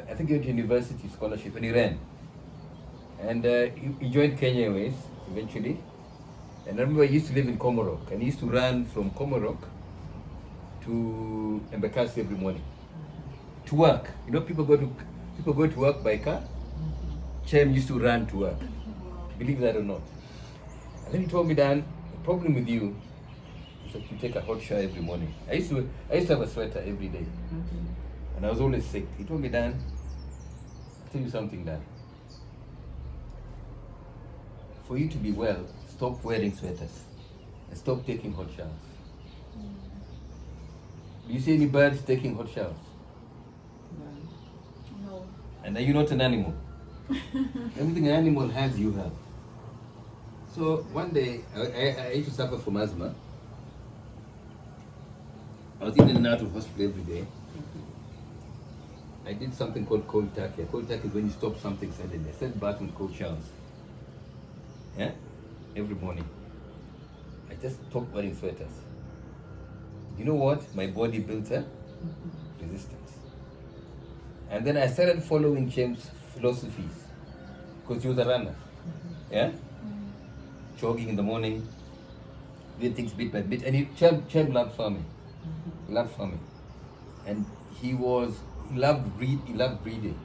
I think he went to university scholarship, and he ran. And he joined Kenya Airways eventually. And I remember he used to live in Komorok, and he used to run from Komorok to Embakasi every morning to work. You know, people go to work by car. Chem used to run to work. Believe that or not. And then he told me, Dan, the problem with you is that you take a hot shower every morning. I used to have a sweater every day, and I was always sick. He told me, Dan, tell you something, Dan. For you to be well, stop wearing sweaters and stop taking hot showers. Do you see any birds taking hot showers? No. And are you not an animal? Everything an animal has, you have. So one day, I used to suffer from asthma. I was in and out of hospital every day. I did something called cold turkey. Cold turkey is when you stop something suddenly. I started bathing with cold showers. Yeah? Every morning. I just stopped wearing sweaters. You know what? My body built a resistance. And then I started following Cham's philosophies. Because he was a runner. Yeah? Jogging in the morning, doing things bit by bit. And Chem loved farming. He loved farming. And he loved reading.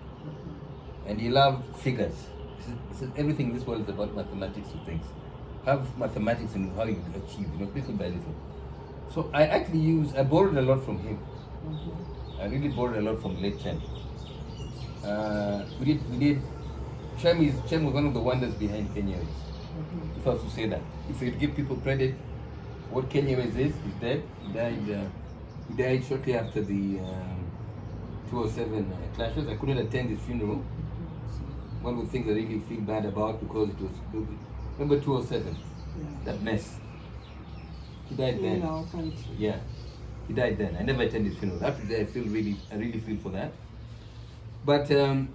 And he loved figures. He said everything in this world is about mathematics and things. Have mathematics and how you achieve, little by little. So I borrowed a lot from him. I really borrowed a lot from late Chem. Chem was one of the wonders behind Kenya Airways. If I was to say that. If you give people credit, what Kenya Airways is, he's dead. He died shortly after the 207 clashes. I couldn't attend his funeral. One of the things I really feel bad about because it was, remember 207? That mess. He died then. In our country. Yeah. He died then. I never attended his funeral. After that, I really feel for that. But you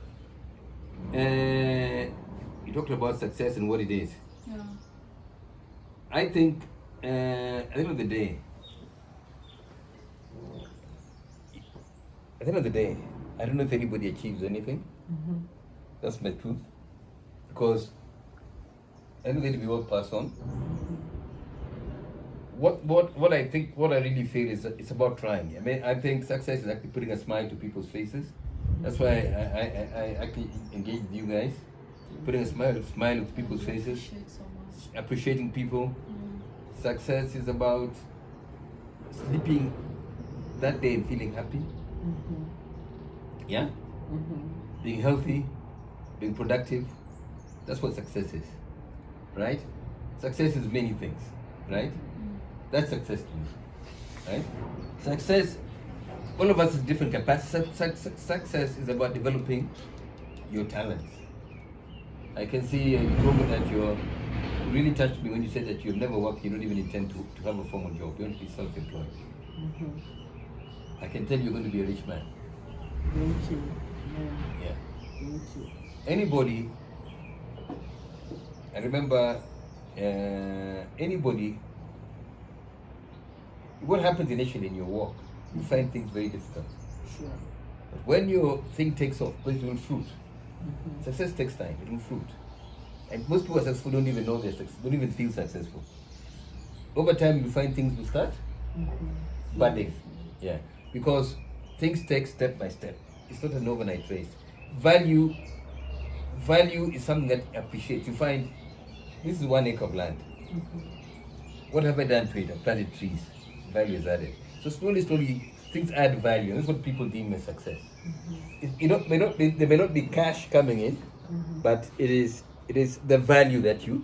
talked about success and what it is. Yeah. I think at the end of the day, I don't know if anybody achieves anything. That's my truth. Because at the end of the day, we all pass on. What I really feel is that it's about trying. I mean, I think success is actually putting a smile to people's faces. That's why I actually engage with you guys, putting a smile to people's faces, Appreciate so much. appreciating people. Success is about sleeping that day and feeling happy. Yeah? Being healthy, being productive. That's what success is. Right? Success is many things. Right? That's success to me. Right? Success, all of us is different capacities. Success is about developing your talents. I can see you told me that you really touched me when you said that you've never worked, you don't even intend to have a formal job. You want to be self-employed. I can tell you're going to be a rich man. Thank you. Yeah. Thank you. Anybody, I remember anybody, what happens initially in your work, you find things very difficult. Sure. But when your thing takes off, it will fruit. Success takes time, it will fruit. And most people are successful don't even know they're successful, don't even feel successful. Over time, you find things will start budding. Yeah. Because things take step by step. It's not an overnight race. Value is something that appreciates. You find, this is 1 acre of land. What have I done to it? I've planted trees. Value is added. So slowly, things add value. That's what people deem as success. There may not be cash coming in, but it is the value that you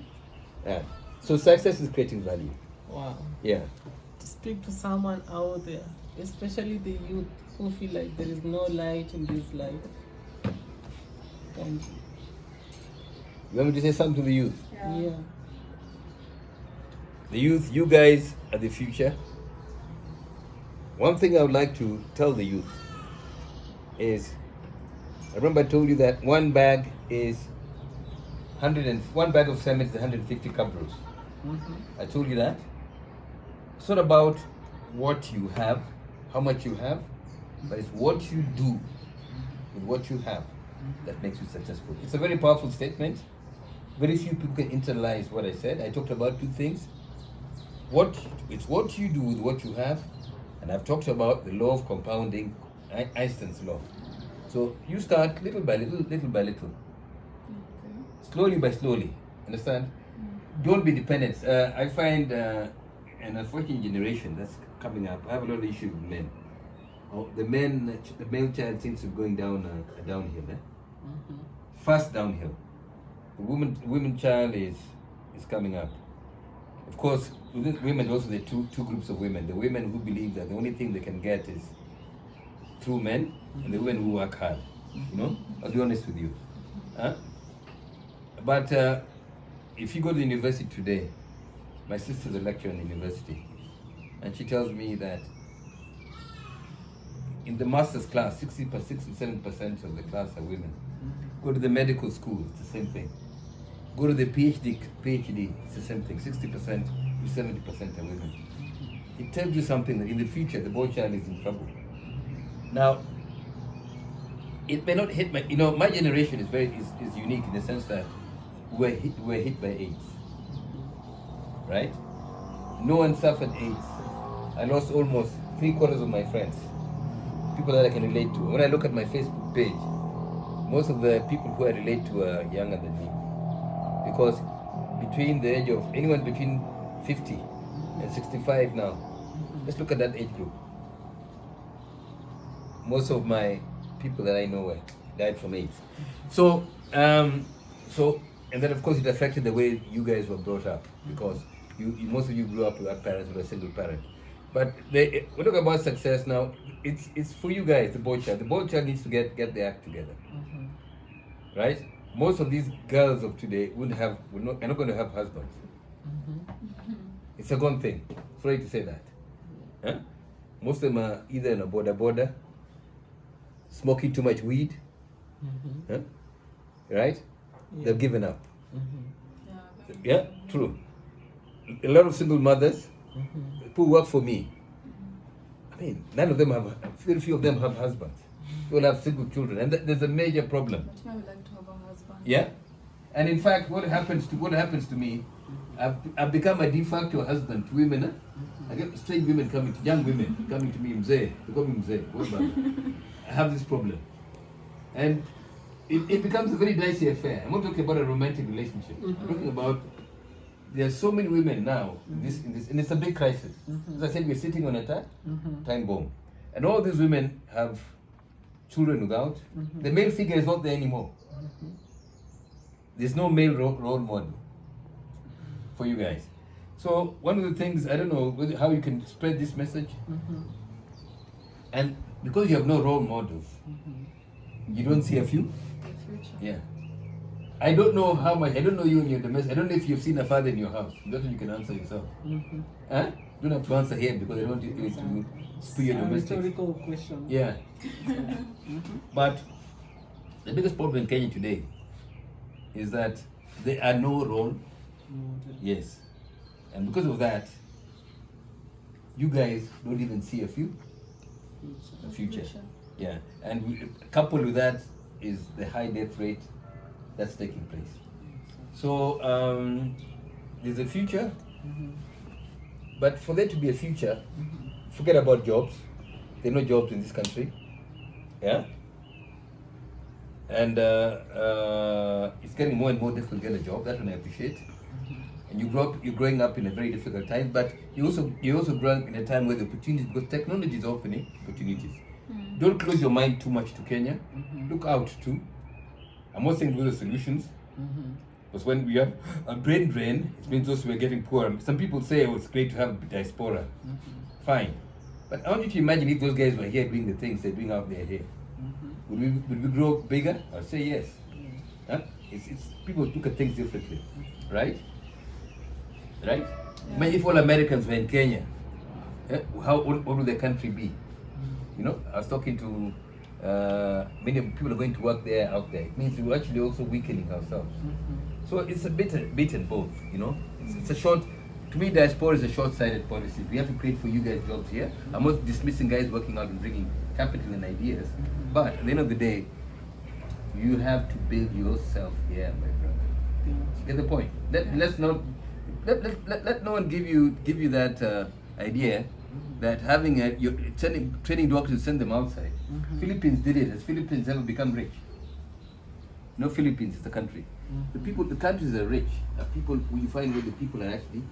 add. So success is creating value. Wow. Yeah. To speak to someone out there, especially the youth who feel like there is no light in this life. Thank you. You want me to say something to the youth? Yeah. The youth, you guys are the future. One thing I would like to tell the youth is, I remember I told you that one bag of cement is 150 cabros. I told you that. It's not about what you have, how much you have, but it's what you do with what you have that makes you successful. It's a very powerful statement. Very few people can internalize what I said. I talked about two things. It's what you do with what you have, and I've talked about the law of compounding, Einstein's law. So you start little by little, slowly by slowly. Understand? Don't be dependent. I find an unfortunate generation that's coming up. I have a lot of issues with men. The male child seems to be going downhill. Fast downhill. The women child is coming up. Of course, within women also there are two groups of women. The women who believe that the only thing they can get is through men, and the women who work hard. You know, I'll be honest with you. Huh? But if you go to university today, my sister's a lecturer in university, and she tells me that in the master's class, 67% of the class are women. Go to the medical school, it's the same thing. Go to the PhD, it's the same thing. 60% to 70% are women. It tells you something that in the future, the boy child is in trouble. Now, it may not hit my generation is unique in the sense that we're hit by AIDS, right? No one suffered AIDS. I lost almost 3/4 of my friends, people that I can relate to. When I look at my Facebook page, most of the people who I relate to are younger than me, because between the age of anyone between 50 and 65 now, let's look at that age group. Most of my people that I know died from AIDS. So, and then of course it affected the way you guys were brought up, because most of you grew up without parents, with a single parent. But we talk about success now. It's for you guys, the boy child. The boy child needs to get their act together, right? Most of these girls of today are not going to have husbands. It's a gone thing. Sorry to say that. Huh? Most of them are either in a border, smoking too much weed, huh? Right? Yeah. They've given up. Yeah, Yeah, true. A lot of single mothers who work for me. I mean, very few of them have husbands. They all have single children, and there's a major problem. But I would like to have a husband. Yeah, and in fact, what happens to me, I've become a de facto husband to women. Huh? I get strange women young women coming to me, mzee. They call me mzee. What about it? I have this problem, and it becomes a very dicey affair. I'm not talking about a romantic relationship. I'm talking about there are so many women now in this, and it's a big crisis. As I said, we're sitting on a time bomb, and all these women have children without. The male figure is not there anymore. There's no male role model for you guys. So one of the things, I don't know how you can spread this message, and because you have no role models, you don't see a few. The future. Yeah. I don't know how much. I don't know you and your domestic. I don't know if you've seen a father in your house. That's what you can answer yourself. Huh? You don't have to answer here because I don't want you to spew your domestic. Rhetorical question. Yeah. But the biggest problem in Kenya today is that there are no role. Yes. And because of that, you guys don't even see a future. Yeah. And coupled with that is the high death rate that's taking place. So there's a future, but for there to be a future, forget about jobs. There are no jobs in this country. Yeah. And it's getting more and more difficult to get a job. That one I appreciate. And you're growing up in a very difficult time, but you're also growing in a time where the opportunities, because technology is opening opportunities. Don't close your mind too much to Kenya. Look out too. I'm not saying those are solutions, because when we have a brain drain, it means those who are getting poorer. Some people say, oh, it's great to have diaspora. Fine. But I want you to imagine if those guys were here doing the things they're doing out there here. Would we grow bigger? I'll say yes. Huh? It's people look at things differently, right? Right? Imagine if all Americans were in Kenya, what would the country be? You know, I was talking to many people are going to work there, out there. It means we're actually also weakening ourselves. So it's a bit and both, you know. It's a short, to me, diaspora is a short-sighted policy. We have to create for you guys jobs here. I'm not dismissing guys working out and bringing capital and ideas, but at the end of the day, you have to build yourself here, my brother. Get the point? Let no one give you that idea that having you're training doctors to send them outside. Philippines did it. Has Philippines ever become rich? No, Philippines is the country. The countries are rich. You find where the people are actually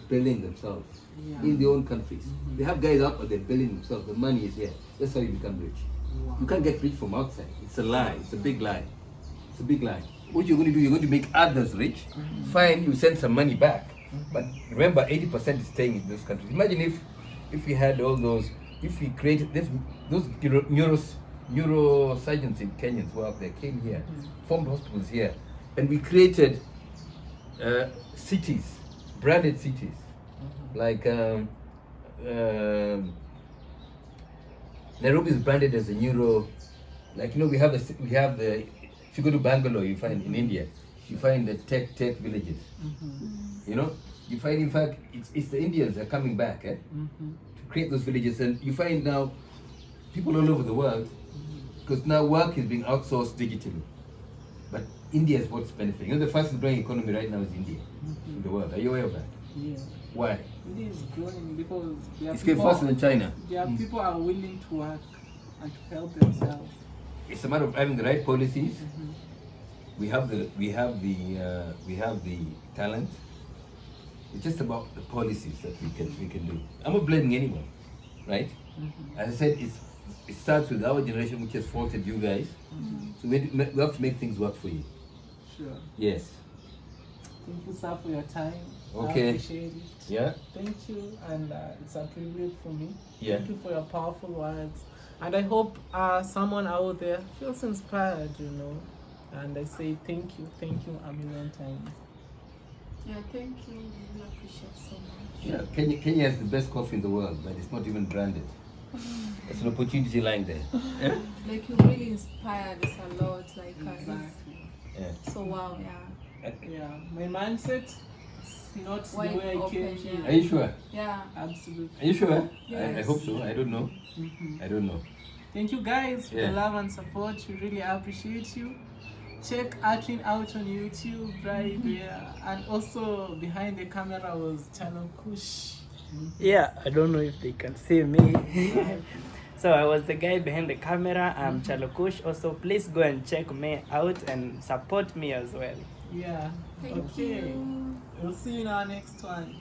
building themselves in their own countries. They have guys out there building themselves. The money is here. That's how you become rich. You can't get rich from outside. It's a lie. It's a big lie. It's a big lie. What you're going to do, you're going to make others rich. Fine, you send some money back. But remember, 80% is staying in those countries. Imagine if we had all those, if we created those neurosurgeons in Kenyans who are up there came here, formed hospitals here, and we created cities, branded cities, like Nairobi is branded as a neuro, like we have the. If you go to Bangalore, you find in India, you find the tech villages. You find in fact it's the Indians that are coming back to create those villages, and you find now people all over the world, because now work is being outsourced digitally. But India is what's benefiting. The fastest growing economy right now is India in the world. Are you aware of that? Yeah. Why? India is growing because it's getting faster than China. People are willing to work and to help themselves. It's a matter of having the right policies. We have the talent. It's just about the policies that we can do. I'm not blaming anyone, right? As I said, it starts with our generation, which has faulted you guys. So we have to make things work for you. Sure. Yes. Thank you, sir, for your time. Okay. I appreciate it. Yeah. Thank you, and it's a privilege for me. Yeah. Thank you for your powerful words, and I hope someone out there feels inspired. And I say thank you a million times. Yeah, thank you. We really appreciate so much. Yeah, Kenya has the best coffee in the world, but it's not even branded. It's an opportunity lying there. Yeah? Like you really inspired us a lot. Like Exactly. Yeah. so wow, yeah. Yeah, my mindset is not the Wide way I came open, here. yeah. Are you sure? Yeah. Absolutely. Are you sure? I Yes. hope so. I don't know. I don't know. Thank you guys for Yeah. the love and support. We really appreciate you. Check Atlin out on YouTube right there. And also behind the camera was Channel Kush. Yeah, I don't know if they can see me. So I was the guy behind the camera. I'm Chalokush. Also, please go and check me out and support me as well. Yeah. Thank Okay. you. We'll see you in our next one.